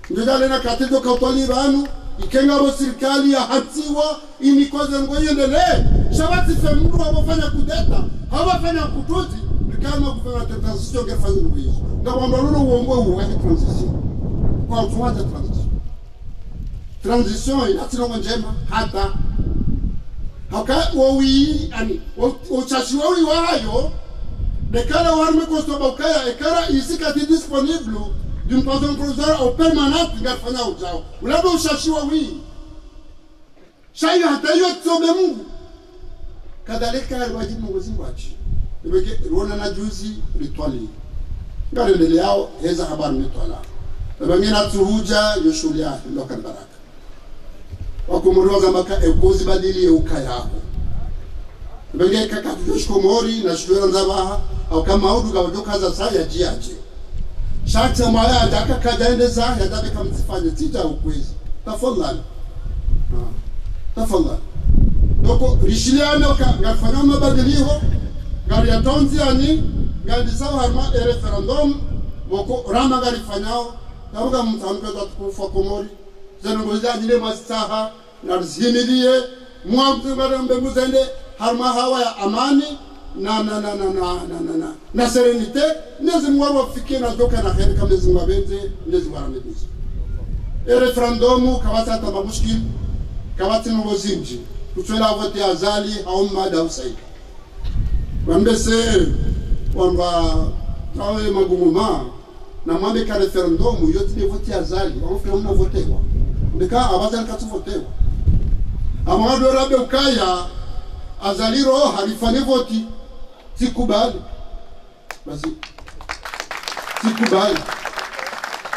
ndojale na katido katwali banu ikenga bo serikali ya hatiwa inikoze ngoyendele shabati femru abafanya kudeta habafanya kutuzi kama kufanya transition gefanya nguyo ngabamba lolo uongo uwa transition kwa tuanze transition inatina njema hata haka wowi ani uchashi wowi wayo dekala warme kosto bakaya ekara isika disponible d'une façon provisoire au permanent ngafanya ujao ulabo ushashiwa wi shayo hata hiyo tsobe Mungu kadhalika wajibu Mungu wachi ibeke ruona na juzi litwali ngale yao heza habari mitwala bangena tuhuja yoshulia lokal baraka wakumuriwa zambaka ekozi badili ukayako bangena kaka tushkomori na shwera nzabaha au kama audu gawodoka saya jiaje shati maya ndaka kajaendeza yadabe kamtifanye tija ukwezi tafadhali doko rishiliana ngafanya mabadiliko ngari ya tonziani ngari sawa harma referendum boko rama ngari fanyao naruga mtampe za tukufa komori zanongoza jile masaha ngazimilie mwamtu ngarembe muzende harma hawa ya amani na serenite nezi mwaro wafikie na doka na kheri kama nezi mwabenze nezi waramedizi referendumu kawata tamabushki kawati nungozimji kuchwela vote azali haumma da usaidi wambese wamba tawe magumuma na mwambe ka referendumu yote vote azali wafe umna votewa ndika abazali katu votewa amado rabe ukaya azali roho halifane voti sikubali basi sikubali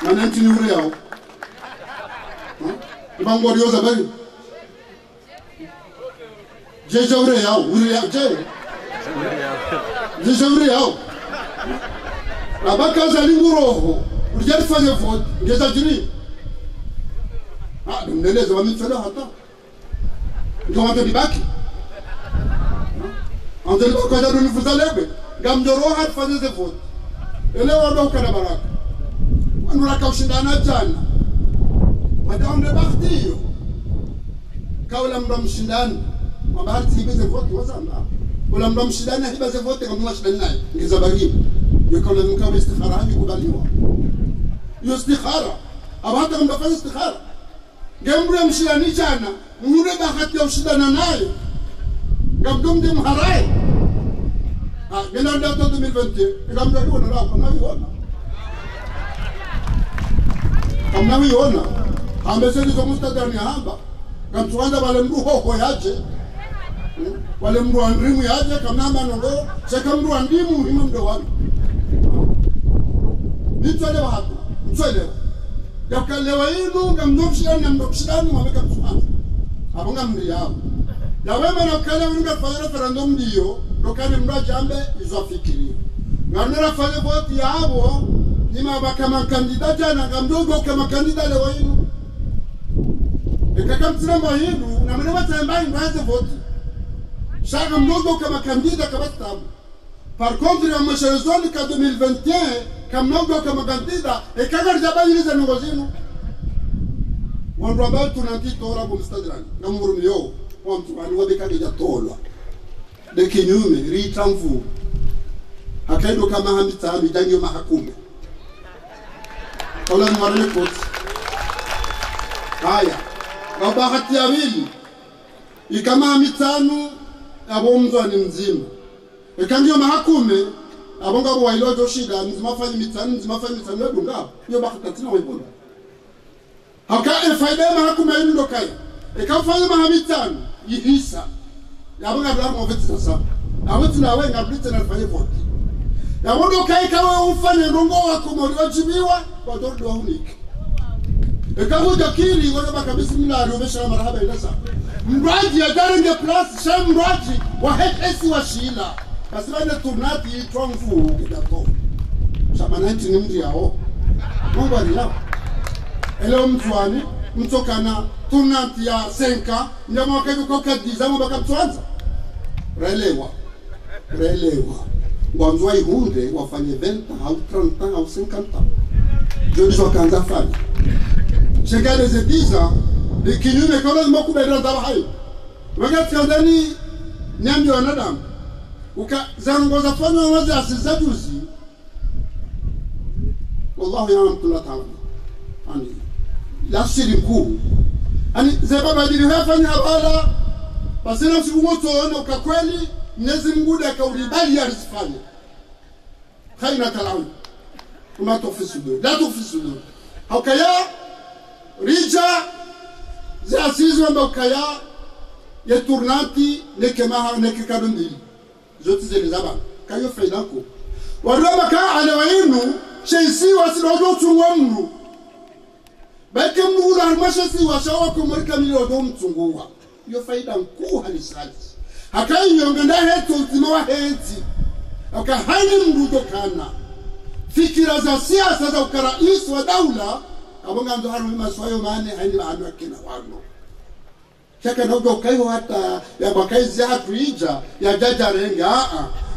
maana ntini ure yao ibango rioza bali jeje ure yao jeje ure yao abaka azali nguroho urjari fanye vote ngeza jiri ndeleza wamitfela hata ndio bibaki Andel ko kada duni fuzalebe gam joro hat fanye ze vote ele wado kada baraka wanura ka ushindana jana madam de baktiyo kawla mshindana mabahati hibe ze vote wasamba wala mshindana hibe ze vote kama mshindana ngizabagi yekole mkawa istikhara kubaliwa yo istikhara abata mfanya istikhara Gambure mshirani jana, mure bahati ya ushidana nayo. Gamdumdi mharai. Gena ndio 2020, gambure kwa nala kwa naviona. Kama naviona, amesema kwa mustadani hamba. Gamtuanda wale mru hoho yaje. Wale mru andrimu yaje kama manongo, cheka mru andimu hima mdo wali. Nitwelewa hapo, nitwelewa. Yakalewa inu ngamnopshirani ngamnopshirani mwameka msuhaza. Hapo ngamri yao. Ya wema na ukalewa inu ngafanya referendum ndiyo, dokane mra jambe izofikiri. Ngamnera fanya voti ya hapo, nima wakama kandida jana, ngamdogo kama kandida lewa inu. Ekaka mtina mwa inu, na mnewa taimba inu haze voti. Shaka mdogo kama kandida kabatamu. Par contre, ya mwesherezoni ka 2021, kamnogo kama kandida, ekaga rijaba ilize nungozinu. Wandu ambayo tunantito ora bumstadrani, na murumi yo, wantu wani wabekage jatolwa. De kinyume, ritamfu. Hakaido kama hamita hami, jangyo mahakume. Ola mwarele koti. Haya, wabahati ya wili, ikama hamitanu, abo mzwani mzima. Ekandiyo mahakume, abonga abo wailojo shida, mzimafanya mitani webu ngabo. Iyo bakatatina webunda. Haka faida ya mahakume inu ndo kaya. Ekafanya mahamitanu, yihisa. Yabonga ablamu wafeti sasa. Aweti na wenga blite na fanye voti. Yabondo kaya kawe ufanye rongo wako mori wajibiwa, wadordo wa unike. Ekamu jakiri, wadaba kabisi mila arubesha na marahaba inasa. Mraji ya jarenge plus, sha mraji wa hekesi wa shila. Kasibane turnati itwa mfu kidato. Shamanati ni mdi yao. Mungu alilao. Eleo mtuani, mtokana turnati ya senka, njama wakabi koka dizamu baka mtuanza. Relewa. Wanzwa ihunde wafanye 20 au 30 au 50. Jodi wakanza fani. Shekade zediza, ni kinyume kama mwaku bedra dawa hayo. Wakati kandani nyambi wanadamu. Uka zangoza fanya wazi asizajuzi. Wallahu ya'lamu ta'ala. Ani la shiriku. Ani zebaba dilifanya habala basina siku moto ona ukakweli Mwenyezi Mungu akaulibali alisifanya. Khaina talawi. Uma tofisudu. La tofisudu. Haukaya rija za asizo amba ukaya ya turnati nekemaha nekikadundili. Zote zile zaba. Kayo faidako. Wadama kaa alewainu sheisi wasidojo chungwamnu. Beke mngu harmashesi washawa kumurika miliodo mchunguwa. Yo faida mkuu halisali. Hakai nyongenda hetu ultimawa heti. Haka hani mrudo kana. Fikira za siasa za ukarais wa daula. Abonga ndo haru maswayo mane haini maanu akina wano. Shaka na ukayo hata ya bakaizi hatu ija ya jaja renga.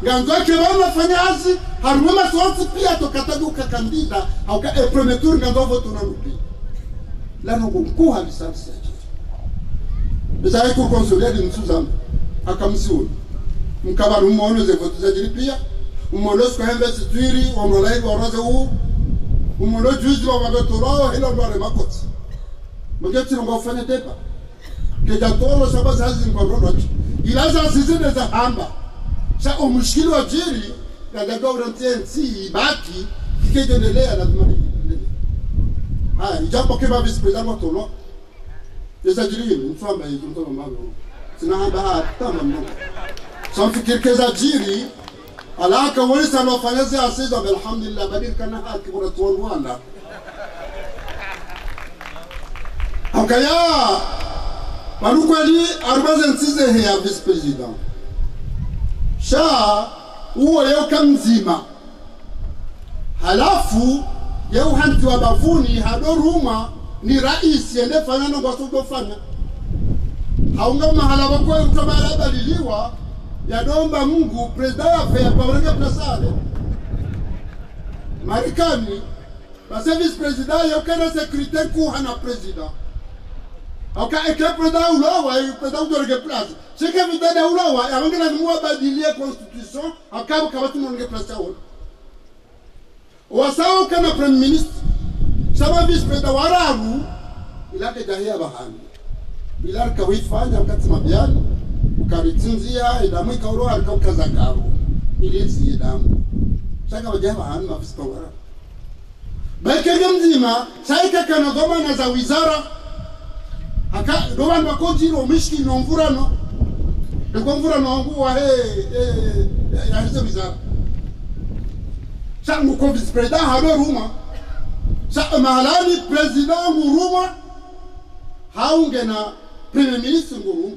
Ganzo wake wana fanyazi haru maswayo pia tokatagu kakandida. Hauka prometur ganzo voto na rupi. Lano kumkuu halisali siya. Bisa haiku konsoledi msuzambu. Akamsiuni mkabaru mmono ze voto za jilipia mmono kwa hembe situiri wa mlai wa roze huu mmono juzi wa wagatoro hilo ndo ale makoti mgeti ngo fanya tepa keja tolo sababu hazi ngo rodo ilaza sizine za hamba cha umushikili wa jiri ya daga urantensi baki kikejendelea na tumani haya ijapo kema vice president wa tolo za jiri mfamba hizo mtoto mambo sina hamba hata mambo samfikir keza jiri alaka walisa no fanyazi asiza alhamdulillah badir kana haki kuna tuonwana akaya panukweli arbazen size ya vice president sha uo leo kamzima halafu yeu hanti wa bafuni hadoruma ni rais yende fanya no kwa fanya haunga mahala wako utabala baliliwa ya domba Mungu president afya pamoja na sale Marekani ba service president yokana secrétaire ku hana president aka eke president ulawa yu president dorege place cheke vidada ulawa yangena muwa badilie constitution akabo kabatu nonge place hawo wasao kana prime minister sama vice president warabu ilake jahia bahani bilar kawifanya wakati mabiani ukaritinzia idamu ikauro alikaza karo ilinzi idamu shaka wajaba bahani mafisipawara Baikenge mzima saika kana doma za wizara haka doba makoji ro mishki no mvurano ndiko mvurano wangu wa ya hizo wizara sa mu ko vice president hado ruma sa mahalani president nguruma haungena premier ministre nguruma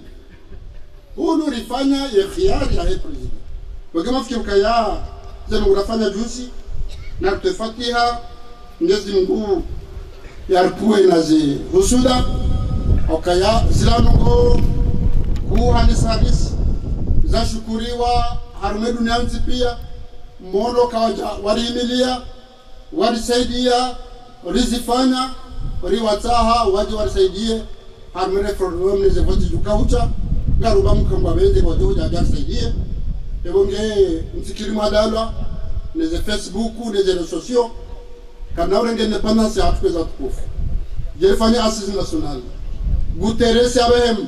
huno rifanya ya khiari ya president wakama fikiri kaya zenu unafanya juzi na kutefatiha Mwenyezi Mungu yarpuwe nazi husuda okaya zilanungo kuhanisabis za shukuriwa harume dunia nzi pia mmono kawaja warimilia warisaidia rizifanya riwataha waje warisaidie harume referendum neze voti jukaucha garuba mkambwa benze kwa joja ajasaidie ebonge msikiri madalwa neze Facebook neze redes sociaux kana urenge independence ya tukweza tukufu jelifanya assise national Guterres abehem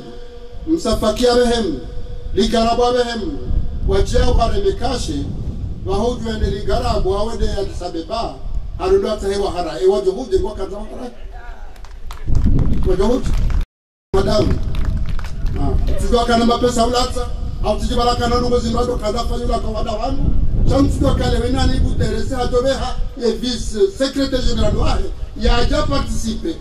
msafaki abehem ligarabo abehem wajia ukaremekashe wahudu ende ligarabo wawede ya Addis-Abeba harundo atahewa hara wajohuje kwa kanza hara wajohuje madamu tujua kana mapesa ulata au tujibala kana nungo zinrado kada fanyula kwa wadawanu Chantuwa kale wenani Guterres hatobeha ye vice secrétaire général wahe ya aja participer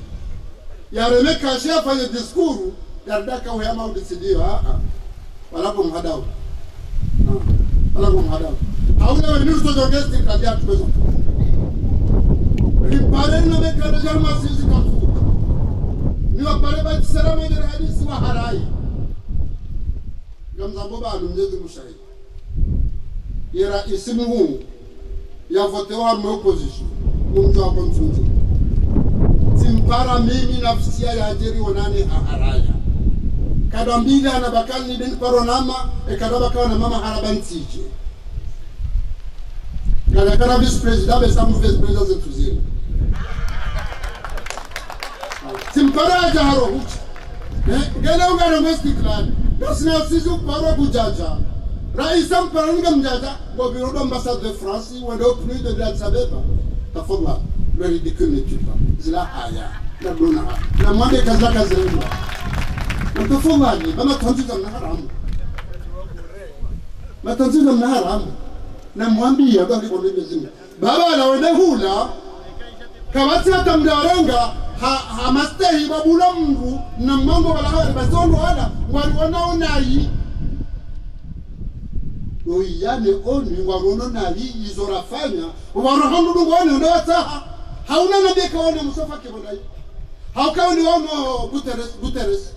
ya remeka shefa ya diskuru ya daka uhema udisidio wala kumhadao wala kumhadao hauna weniru tozongesti kadia tuwezo ripare na mekana jama sisi kafu ni wapare ba tisalama jere hadisi wa harai gamzamboba anumjezi mushahidi Yera isimu huu ya votewa me opposition mtu wa kontunju timpara mimi nafsia ya ajeri onane aharaya kadambili anabakali ni den paronama kadabaka na mama harabantije kana vice president be samu vice president zetuziro timpara ajaro huchi gele ungaro ngestiklani nasina sizu paro bujaja Raïsam Paranga Mdiada, au bureau d'ambassade de France, ou au plus de l'Addis-Abeba. Ta forme, le ridicule ne tue pas. C'est la haya, la blona, la moine de Kazaka Zemba. Ta forme, ma tante de Naharam. Ma tante de Naharam. La moine de Yabari pour les besoins. Baba, la one hula, Kawatsa Tamdaranga, Hamastehi, Babulambu, Namango, la Bazon, Wana Onayi. Oyane oni warono na hii izorafanya warohondo ngone ndowataha hauna nabeka wana musafa kibonai haukaoni wano Guterres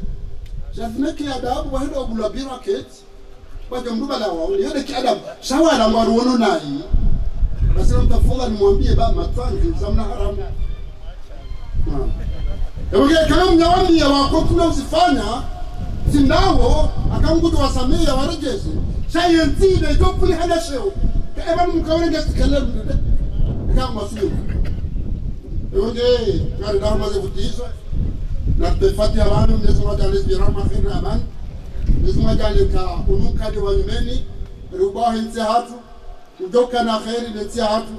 jafneke adabu wahida obulabira ket baje mdubala wao yode kiadam shawala warono na hii basi mtafunga nimwambie baba matwangi zamna haramu kama mnyawani ya wako tunazifanya sindawo akangudu wasamia warejezi Sayansi de topuli hada show. Eba mukawre gastikalem kama sio. Ewe kari darma ze butizo. Na tefati abantu ndesoma jale birama khina aman. Ndesoma jale ka unuka de wanyumeni rubahi ntihatu. Udoka na khairi de ntihatu.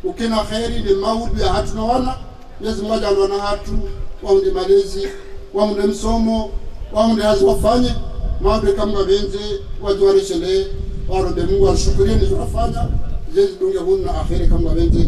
Ukina khairi de maudu ya hatu na wana. Ndesoma jale wana hatu waunde malezi, waunde msomo, waunde azwafanye Mabe kama benze watu warishele waro de Mungu ashukurieni tunafanya jezi dunge huna akhiri kama benze